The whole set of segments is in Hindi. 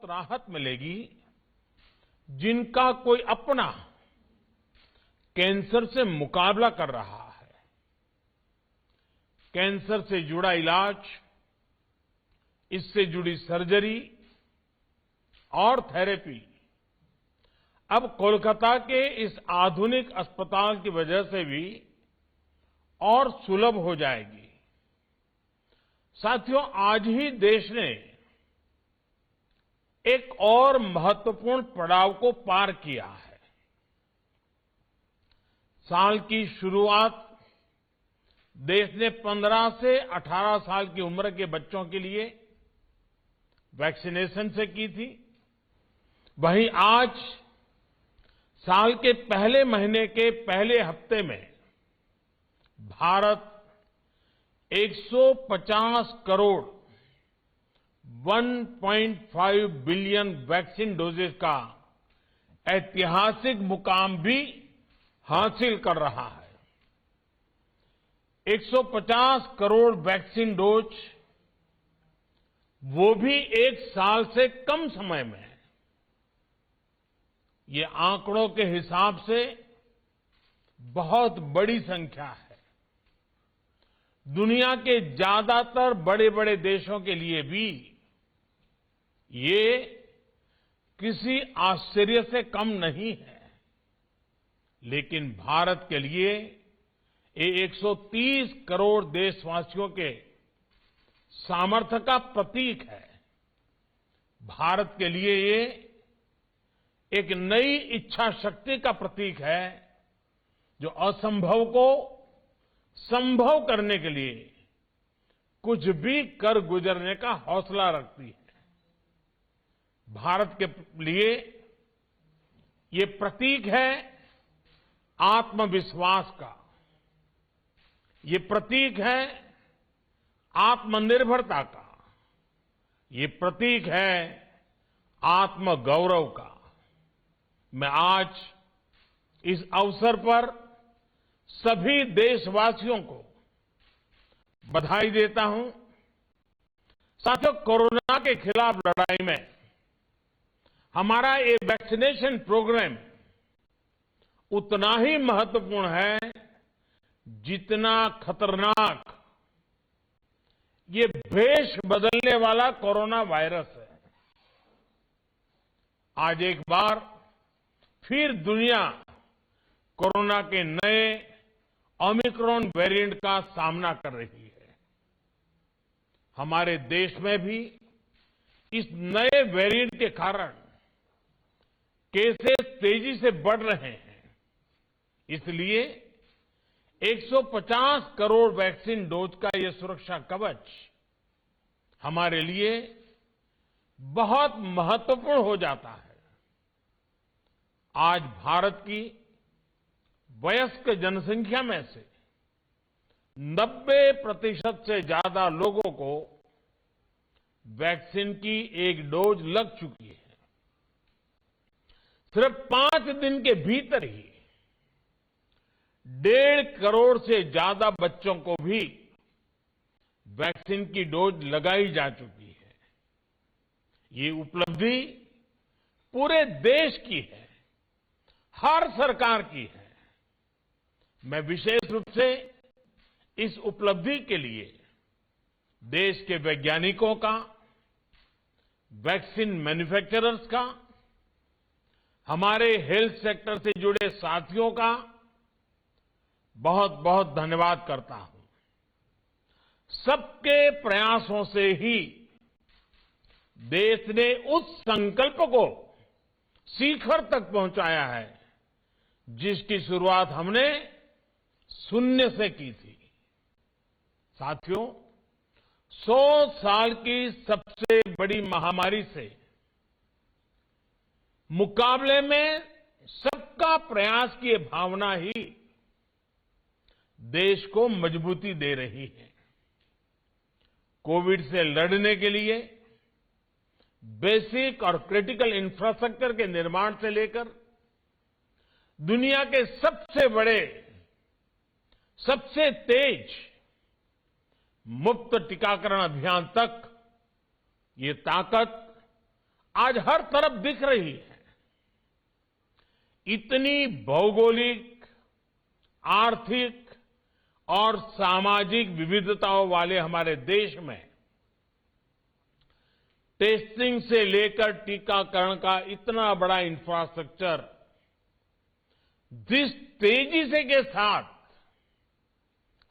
राहत मिलेगी जिनका कोई अपना कैंसर से मुकाबला कर रहा है। कैंसर से जुड़ा इलाज, इससे जुड़ी सर्जरी और थेरेपी अब कोलकाता के इस आधुनिक अस्पताल की वजह से भी और सुलभ हो जाएगी। साथियों, आज ही देश ने एक और महत्वपूर्ण पड़ाव को पार किया है। साल की शुरुआत देश ने 15 से 18 साल की उम्र के बच्चों के लिए वैक्सीनेशन से की थी। वहीं आज साल के पहले महीने के पहले हफ्ते में Bharat 150 crore 1.5 billion vaccine doses का ऐतिहासिक मुकाम भी हासिल कर रहा है। 150 करोड़ वैक्सीन डोज, वो भी एक साल से कम समय में। ये आंकड़ों के हिसाब से बहुत बड़ी संख्या है। दुनिया के ज्यादातर बड़े बड़े देशों के लिए भी ये किसी आश्चर्य से कम नहीं है, लेकिन भारत के लिए ये 130 करोड़ देशवासियों के सामर्थ्य का प्रतीक है। भारत के लिए ये एक नई इच्छा शक्ति का प्रतीक है, जो असंभव को संभव करने के लिए कुछ भी कर गुजरने का हौसला रखती है। भारत के लिए ये प्रतीक है आत्मविश्वास का, ये प्रतीक है आत्मनिर्भरता का, ये प्रतीक है आत्मगौरव का। मैं आज इस अवसर पर सभी देशवासियों को बधाई देता हूं। साथियों, कोरोना के खिलाफ लड़ाई में हमारा ये वैक्सीनेशन प्रोग्राम उतना ही महत्वपूर्ण है जितना खतरनाक ये भेष बदलने वाला कोरोना वायरस है। आज एक बार फिर दुनिया कोरोना के नए ओमिक्रॉन वेरिएंट का सामना कर रही है। हमारे देश में भी इस नए वेरिएंट के कारण केसेस तेजी से बढ़ रहे हैं। इसलिए 150 करोड़ वैक्सीन डोज का ये सुरक्षा कवच हमारे लिए बहुत महत्वपूर्ण हो जाता है। आज भारत की वयस्क जनसंख्या में से 90% से ज्यादा लोगों को वैक्सीन की एक डोज लग चुकी है। सिर्फ 5 दिन के भीतर ही 1.5 करोड़ से ज्यादा बच्चों को भी वैक्सीन की डोज लगाई जा चुकी है। ये उपलब्धि पूरे देश की है, हर सरकार की है। मैं विशेष रूप से इस उपलब्धि के लिए देश के वैज्ञानिकों का, वैक्सीन मैन्युफैक्चरर्स का, हमारे हेल्थ सेक्टर से जुड़े साथियों का बहुत बहुत धन्यवाद करता हूं। सबके प्रयासों से ही देश ने उस संकल्प को शिखर तक पहुंचाया है जिसकी शुरुआत हमने शून्य से की थी। साथियों, 100 साल की सबसे बड़ी महामारी से मुकाबले में सबका प्रयास की भावना ही देश को मजबूती दे रही है। कोविड से लड़ने के लिए बेसिक और क्रिटिकल इंफ्रास्ट्रक्चर के निर्माण से लेकर दुनिया के सबसे बड़े, सबसे तेज मुफ्त टीकाकरण अभियान तक ये ताकत आज हर तरफ दिख रही है। इतनी भौगोलिक, आर्थिक और सामाजिक विविधताओं वाले हमारे देश में टेस्टिंग से लेकर टीकाकरण का इतना बड़ा इंफ्रास्ट्रक्चर जिस तेजी से के साथ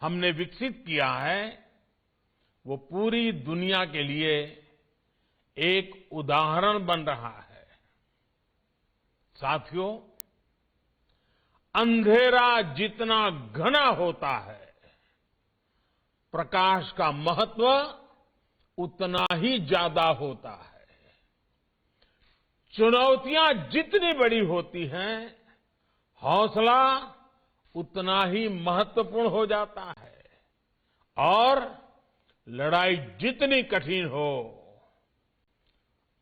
हमने विकसित किया है, वो पूरी दुनिया के लिए एक उदाहरण बन रहा है। साथियों, अंधेरा जितना घना होता है, प्रकाश का महत्व उतना ही ज्यादा होता है। चुनौतियां जितनी बड़ी होती हैं, हौसला उतना ही महत्वपूर्ण हो जाता है और लड़ाई जितनी कठिन हो,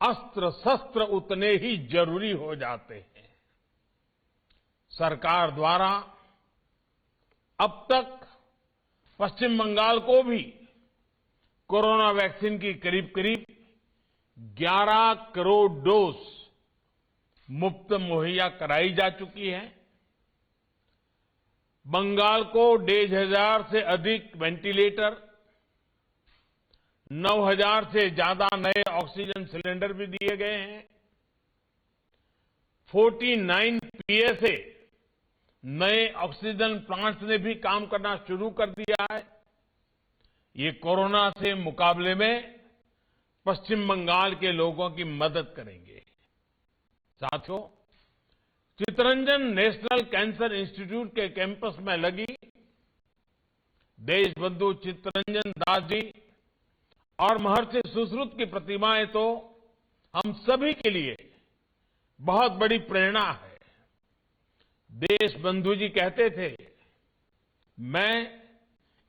अस्त्र शस्त्र उतने ही जरूरी हो जाते हैं। सरकार द्वारा अब तक पश्चिम बंगाल को भी कोरोना वैक्सीन की करीब करीब 11 करोड़ डोज मुफ्त मुहैया कराई जा चुकी है। बंगाल को 1,500 से अधिक वेंटिलेटर, 9,000 से ज्यादा नए ऑक्सीजन सिलेंडर भी दिए गए हैं। 49 पीएसए नए ऑक्सीजन प्लांट्स ने भी काम करना शुरू कर दिया है। ये कोरोना से मुकाबले में पश्चिम बंगाल के लोगों की मदद करेंगे। साथियों, चितरंजन नेशनल कैंसर इंस्टीट्यूट के कैंपस में लगी देशबंधु चितरंजन दास जी और महर्षि सुश्रुत की प्रतिमाएं तो हम सभी के लिए बहुत बड़ी प्रेरणा है। देशबंधु जी कहते थे, मैं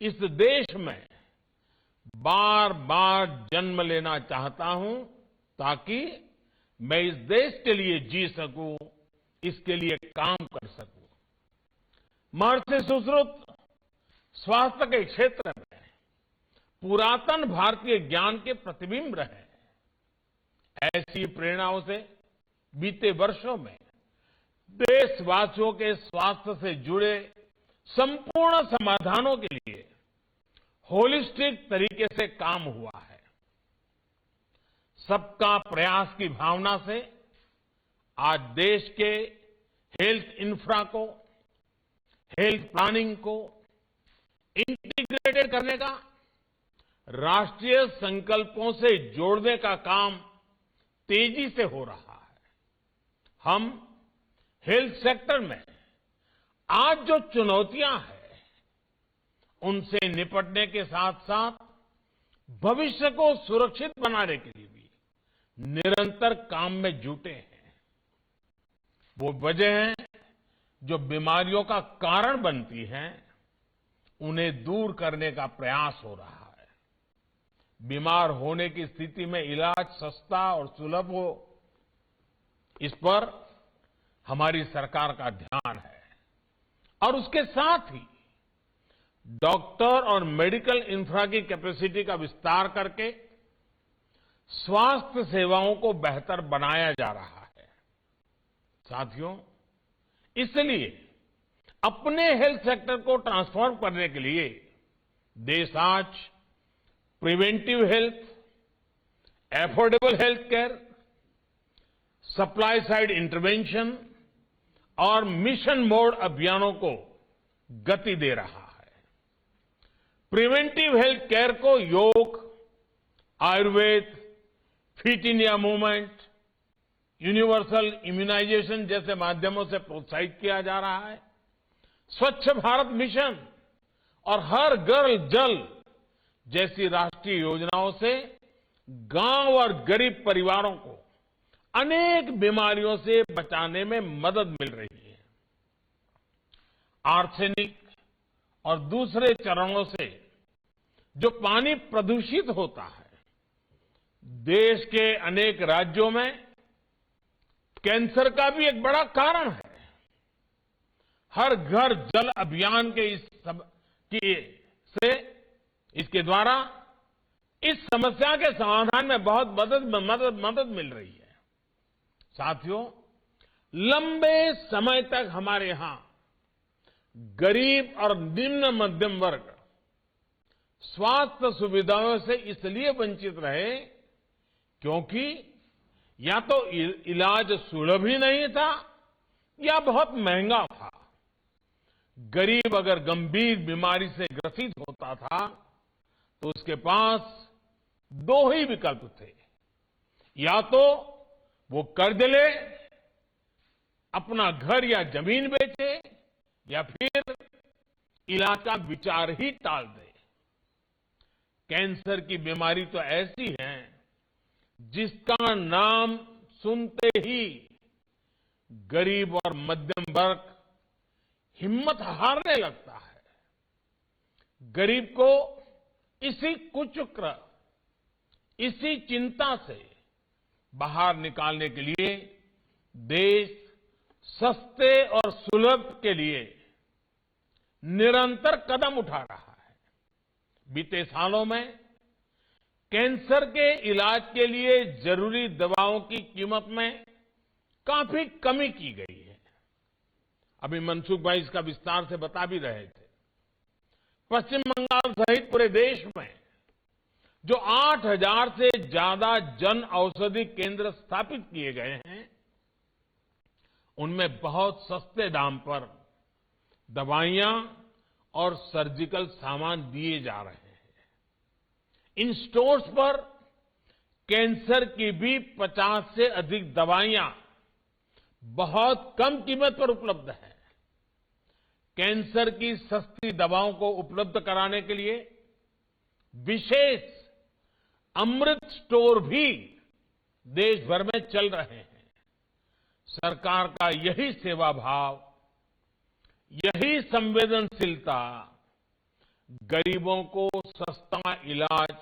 इस देश में बार बार जन्म लेना चाहता हूं ताकि मैं इस देश के लिए जी सकूं, इसके लिए काम कर सकूं। महर्षि सुश्रुत स्वास्थ्य के क्षेत्र में पुरातन भारतीय ज्ञान के प्रतिबिंब रहे। ऐसी प्रेरणाओं से बीते वर्षों में देशवासियों के स्वास्थ्य से जुड़े संपूर्ण समाधानों के लिए होलिस्टिक तरीके से काम हुआ है। सबका प्रयास की भावना से आज देश के हेल्थ इंफ्रा को, हेल्थ प्लानिंग को इंटीग्रेटेड करने का, राष्ट्रीय संकल्पों से जोड़ने का काम तेजी से हो रहा है। हम हेल्थ सेक्टर में आज जो चुनौतियां हैं, उनसे निपटने के साथ साथ भविष्य को सुरक्षित बनाने के लिए भी निरंतर काम में जुटे हैं। वो वजह है जो बीमारियों का कारण बनती हैं, उन्हें दूर करने का प्रयास हो रहा है। बीमार होने की स्थिति में इलाज सस्ता और सुलभ हो, इस पर हमारी सरकार का ध्यान है। और उसके साथ ही डॉक्टर और मेडिकल इंफ्रा की कैपेसिटी का विस्तार करके स्वास्थ्य सेवाओं को बेहतर बनाया जा रहा है। साथियों, इसलिए अपने हेल्थ सेक्टर को ट्रांसफॉर्म करने के लिए देश आज preventive health, affordable health care, supply side intervention और मिशन मोड अभियानों को गति दे रहा है। प्रिवेंटिव हेल्थ केयर को yoga, Ayurveda, Fit India Movement, universal immunisation जैसे माध्यमों से प्रोत्साहित किया जा रहा है। स्वच्छ भारत मिशन और हर घर जल जैसी राष्ट्रीय योजनाओं से गांव और गरीब परिवारों को अनेक बीमारियों से बचाने में मदद मिल रही है। आर्सेनिक और दूसरे चरणों से जो पानी प्रदूषित होता है, देश के अनेक राज्यों में कैंसर का भी एक बड़ा कारण है। हर घर जल अभियान के इसके द्वारा इस समस्या के समाधान में बहुत मदद मिल रही है। साथियों, लंबे समय तक हमारे यहां गरीब और निम्न मध्यम वर्ग स्वास्थ्य सुविधाओं से इसलिए वंचित रहे क्योंकि या तो इलाज सुलभ ही नहीं था या बहुत महंगा था। गरीब अगर गंभीर बीमारी से ग्रसित होता था तो उसके पास दो ही विकल्प थे, या तो वो कर्ज ले, अपना घर या जमीन बेचे, या फिर इलाज का विचार ही टाल दे। कैंसर की बीमारी तो ऐसी है जिसका नाम सुनते ही गरीब और मध्यम वर्ग हिम्मत हारने लगता है। गरीब को इसी कुचक्र, इसी चिंता से बाहर निकालने के लिए देश सस्ते और सुलभ के लिए निरंतर कदम उठा रहा है। बीते सालों में कैंसर के इलाज के लिए जरूरी दवाओं की कीमत में काफी कमी की गई है। अभी मनसुख भाई इसका विस्तार से बता भी रहे थे। पश्चिम बंगाल सहित पूरे देश में जो 8,000 से ज्यादा जन औषधि केंद्र स्थापित किए गए हैं, उनमें बहुत सस्ते दाम पर दवाइयां और सर्जिकल सामान दिए जा रहे हैं। इन स्टोर्स पर कैंसर की भी 50 से अधिक दवाइयां बहुत कम कीमत पर उपलब्ध है। कैंसर की सस्ती दवाओं को उपलब्ध कराने के लिए विशेष अमृत स्टोर भी देश भर में चल रहे हैं। सरकार का यही सेवा भाव, यही संवेदनशीलता गरीबों को सस्ता इलाज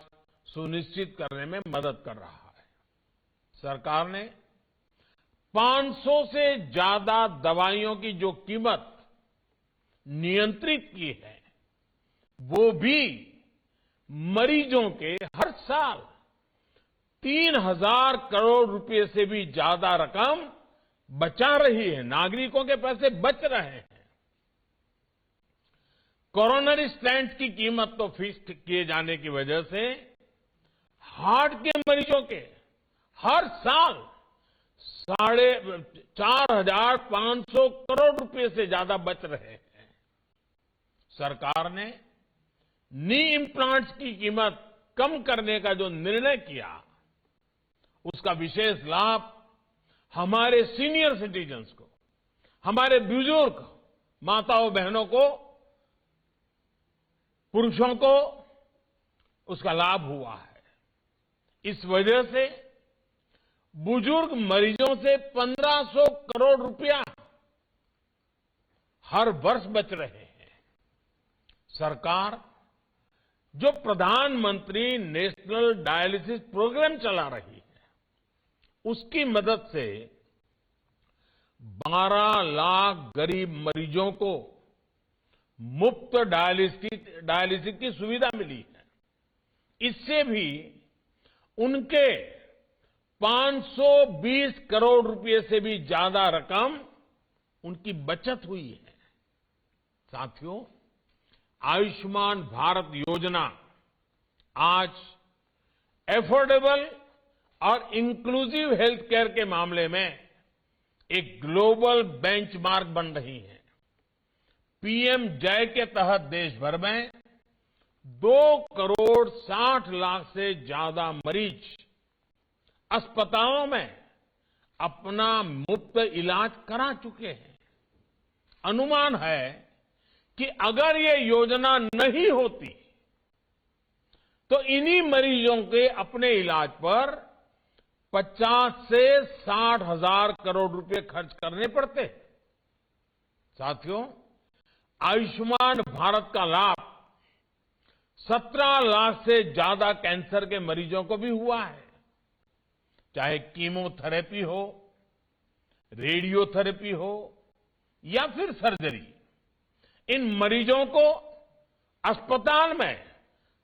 सुनिश्चित करने में मदद कर रहा है। सरकार ने 500 से ज्यादा दवाइयों की जो कीमत नियंत्रित की है, वो भी मरीजों के हर साल 3,000 करोड़ रुपए से भी ज्यादा रकम बचा रही है। नागरिकों के पैसे बच रहे हैं। कोरोनरी स्टेंट की कीमत तो फिक्स किए जाने की वजह से हार्ट के मरीजों के हर साल 4,500 करोड़ रुपए से ज्यादा बच रहे हैं। सरकार ने नी इम्प्लांट्स की कीमत कम करने का जो निर्णय किया, उसका विशेष लाभ हमारे सीनियर सिटीजन्स को, हमारे बुजुर्ग माताओं बहनों को, पुरुषों को उसका लाभ हुआ है। इस वजह से बुजुर्ग मरीजों से 1,500 करोड़ रुपया हर वर्ष बच रहे हैं। सरकार जो प्रधानमंत्री नेशनल डायलिसिस प्रोग्राम चला रही है, उसकी मदद से 12 लाख गरीब मरीजों को मुफ्त डायलिसिस की सुविधा मिली है। इससे भी उनके 520 करोड़ रुपए से भी ज्यादा रकम उनकी बचत हुई है। साथियों, आयुष्मान भारत योजना आज एफोर्डेबल और इंक्लूसिव हेल्थ केयर के मामले में एक ग्लोबल बेंचमार्क बन रही है। पीएम जय के तहत देश भर में 2 करोड़ 60 लाख से ज्यादा मरीज अस्पतालों में अपना मुफ्त इलाज करा चुके हैं। अनुमान है कि अगर ये योजना नहीं होती तो इन्हीं मरीजों के अपने इलाज पर 50 से 60 हजार करोड़ रुपए खर्च करने पड़ते। साथियों, आयुष्मान भारत का लाभ 17 लाख से ज्यादा कैंसर के मरीजों को भी हुआ है। चाहे कीमोथेरेपी हो, रेडियोथेरेपी हो या फिर सर्जरी, इन मरीजों को अस्पताल में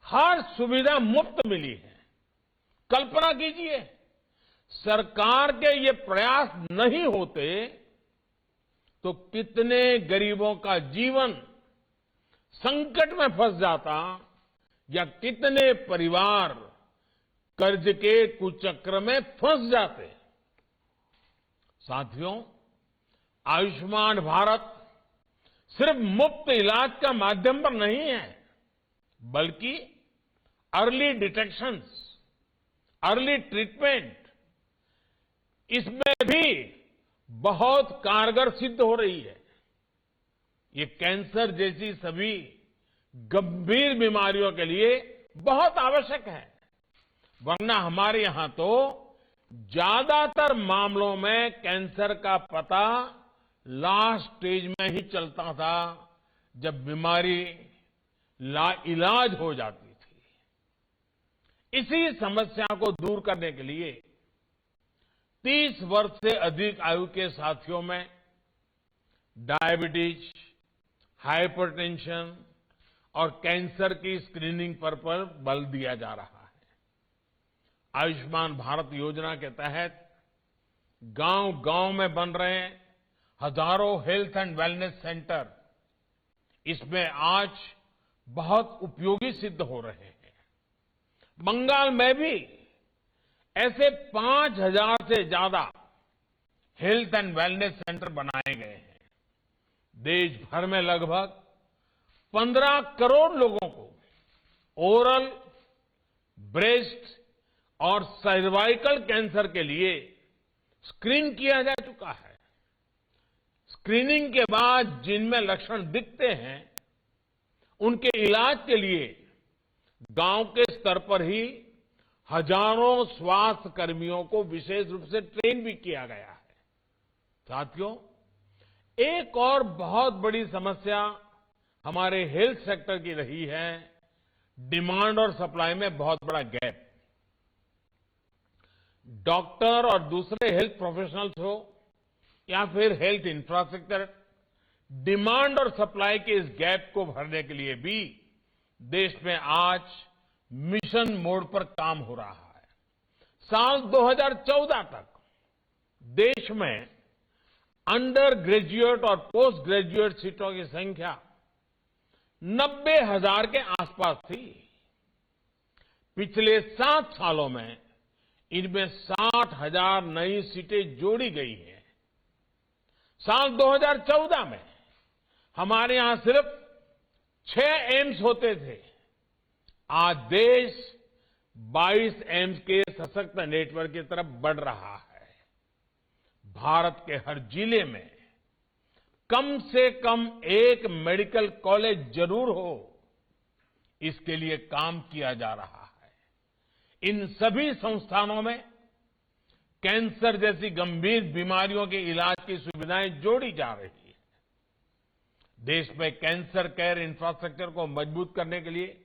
हर सुविधा मुफ्त मिली है। कल्पना कीजिए, सरकार के ये प्रयास नहीं होते तो कितने गरीबों का जीवन संकट में फंस जाता या कितने परिवार कर्ज के कुचक्र में फंस जाते। साथियों, आयुष्मान भारत सिर्फ मुफ्त इलाज का माध्यम पर नहीं है, बल्कि अर्ली डिटेक्शन, अर्ली ट्रीटमेंट, इसमें भी बहुत कारगर सिद्ध हो रही है। ये कैंसर जैसी सभी गंभीर बीमारियों के लिए बहुत आवश्यक है, वरना हमारे यहां तो ज्यादातर मामलों में कैंसर का पता लास्ट स्टेज में ही चलता था, जब बीमारी लाइलाज हो जाती थी। इसी समस्या को दूर करने के लिए 30 वर्ष से अधिक आयु के साथियों में डायबिटीज, हाइपरटेंशन और कैंसर की स्क्रीनिंग पर बल दिया जा रहा है। आयुष्मान भारत योजना के तहत गांव-गांव में बन रहे हजारों हेल्थ एंड वेलनेस सेंटर इसमें आज बहुत उपयोगी सिद्ध हो रहे हैं। बंगाल में भी ऐसे 5,000 से ज्यादा हेल्थ एंड वेलनेस सेंटर बनाए गए हैं। देश भर में लगभग 15 करोड़ लोगों को ओरल, ब्रेस्ट और सर्वाइकल कैंसर के लिए स्क्रीन किया जा चुका है। स्क्रीनिंग के बाद जिनमें लक्षण दिखते हैं, उनके इलाज के लिए गांव के स्तर पर ही हजारों स्वास्थ्य कर्मियों को विशेष रूप से ट्रेन भी किया गया है। साथियों, एक और बहुत बड़ी समस्या हमारे हेल्थ सेक्टर की रही है, डिमांड और सप्लाई में बहुत बड़ा गैप। डॉक्टर और दूसरे हेल्थ प्रोफेशनल्स हो या फिर हेल्थ इंफ्रास्ट्रक्चर, डिमांड और सप्लाई के इस गैप को भरने के लिए भी देश में आज मिशन मोड पर काम हो रहा है। साल 2014 तक देश में अंडर ग्रेजुएट और पोस्ट ग्रेजुएट सीटों की संख्या 90,000 के आसपास थी। पिछले 7 सालों में इनमें 60,000 नई सीटें जोड़ी गई हैं। साल 2014 में हमारे यहां सिर्फ 6 एम्स होते थे। आज देश 22 एम्स के सशक्त नेटवर्क की तरफ बढ़ रहा है। भारत के हर जिले में कम से कम एक मेडिकल कॉलेज जरूर हो, इसके लिए काम किया जा रहा है। इन सभी संस्थानों में कैंसर जैसी गंभीर बीमारियों के इलाज की सुविधाएं जोड़ी जा रही है। देश में कैंसर केयर इंफ्रास्ट्रक्चर को मजबूत करने के लिए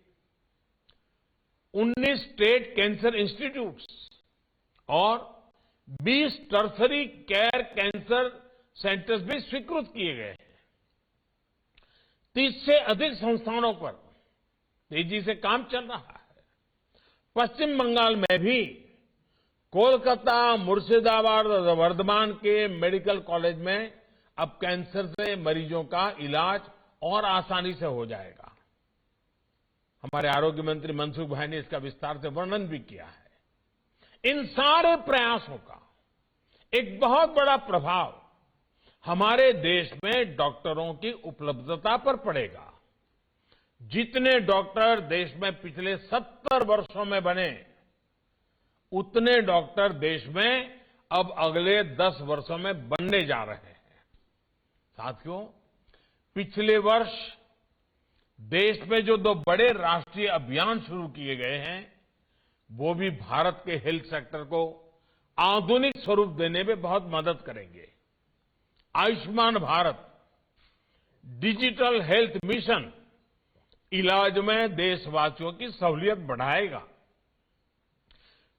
19 स्टेट कैंसर इंस्टीट्यूट्स और 20 टर्सरी केयर कैंसर सेंटर्स भी स्वीकृत किए गए हैं। 30 से अधिक संस्थानों पर तेजी से काम चल रहा है। पश्चिम बंगाल में भी कोलकाता, मुर्शिदाबाद और वर्धमान के मेडिकल कॉलेज में अब कैंसर से मरीजों का इलाज और आसानी से हो जाएगा। हमारे आरोग्य मंत्री मनसुख भाई ने इसका विस्तार से वर्णन भी किया है। इन सारे प्रयासों का एक बहुत बड़ा प्रभाव हमारे देश में डॉक्टरों की उपलब्धता पर पड़ेगा। जितने डॉक्टर देश में पिछले 70 वर्षों में बने, उतने डॉक्टर देश में अब अगले 10 वर्षों में बनने जा रहे हैं। साथियों, पिछले वर्ष देश में जो 2 बड़े राष्ट्रीय अभियान शुरू किए गए हैं, वो भी भारत के हेल्थ सेक्टर को आधुनिक स्वरूप देने में बहुत मदद करेंगे। Ayushman Bharat digital health mission इलाज में देशवासियों की सहूलियत बढ़ाएगा।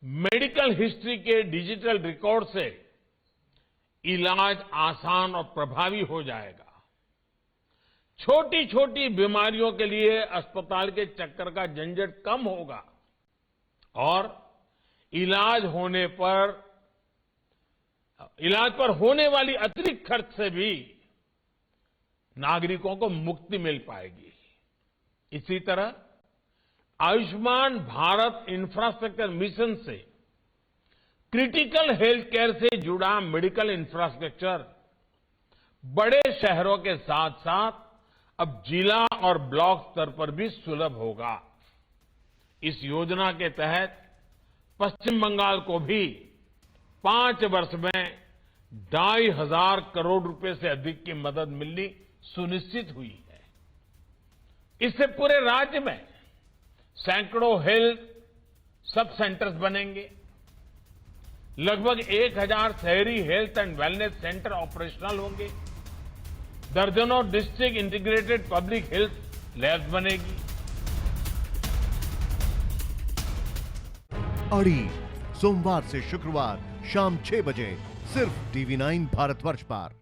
मेडिकल हिस्ट्री के डिजिटल रिकॉर्ड से इलाज आसान और प्रभावी हो जाएगा। छोटी छोटी बीमारियों के लिए अस्पताल के चक्कर का झंझट कम होगा और इलाज होने पर इलाज पर होने वाली अतिरिक्त खर्च से भी नागरिकों को मुक्ति मिल पाएगी। इसी तरह आयुष्मान भारत इंफ्रास्ट्रक्चर मिशन से क्रिटिकल हेल्थ केयर से जुड़ा मेडिकल इंफ्रास्ट्रक्चर बड़े शहरों के साथ साथ अब जिला और ब्लॉक स्तर पर भी सुलभ होगा। इस योजना के तहत पश्चिम बंगाल को भी 5 वर्ष में 2,500 करोड़ रुपए से अधिक की मदद मिलनी सुनिश्चित हुई है। इससे पूरे राज्य में सैकड़ों हेल्थ सब सेंटर्स बनेंगे। लगभग 1,000 शहरी health and wellness centre operational होंगे। दर्जनों district integrated public health labs बनेगी। अड़ी सोमवार से शुक्रवार शाम 6 बजे सिर्फ टीवी 9 भारतवर्ष पर।